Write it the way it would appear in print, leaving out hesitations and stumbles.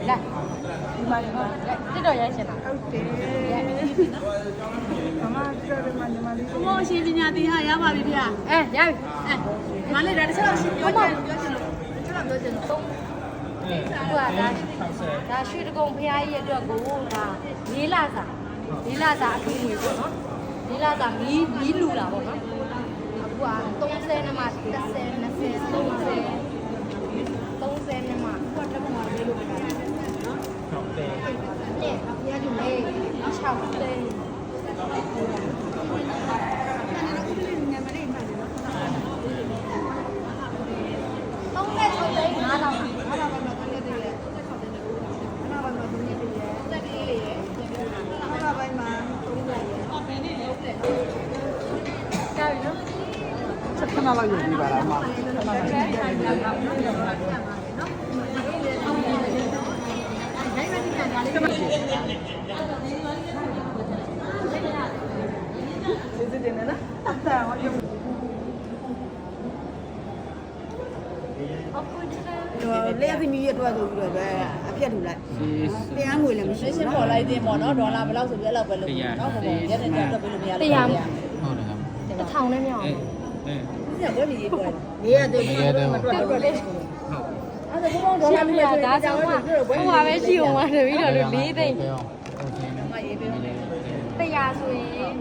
လာဒီမှာတက်တော့ရိုက်ရှင်တာဟုတ်တယ်မမပြောတယ်မညီမလေးဘုံအရှင်ပညာသင်ဟာရပါပြီဗျာရပြီမလေးဒါတစ်ချက်တော့ရှင်းပြောချင်လို့တစ်ချက်တော့ပြောချင်သုံးဟိုကဒါရွှေတကုံဖះကြီးရဲ့အတွက်ကိုဒါလေးလာစာအထူးငွေပေါ့နော်လေးလာစာမီးလူလာပေါ့နော်အခုက30နဲ့မှ30 20 30နဲ့မှအခုကတက်မှာလေးလို့ပြောတာနော်ဟုတ်တယ်နဲ့ဖះကြီးလေးခဏလောက်ယူပြီးပါလားအမလေးသမီးရဲ့အတွက်ဆိုပြီးတော့ပဲအပြတ်ထူလိုက်တရားငွေလည်းမရှိဘူးရှင်းပေါ်လိုက်သေးပေါ့နော်ဒေါ်လာဘယ်လောက်ဆိုပြီးအဲ့လောက်ပဲလုပ်နော်ဘုံရက်တဲ့တက်ပြီးလို့မရဘူးတရားဟုတ်တယ်တစ်ထောင်နဲ့မရအောင်ဒီကဘယ်လိုရေးပေါ်လဲရေးရတယ်ဘယ်လိုမတွက်ဘူးလေအဲ့ဒါဘုံဒေါ်လာမျိုးဒါကြောင့်ဟိုပါပဲရှိအောင်ပါတပြီးတော့၄သိန်းတရားဆိုရင်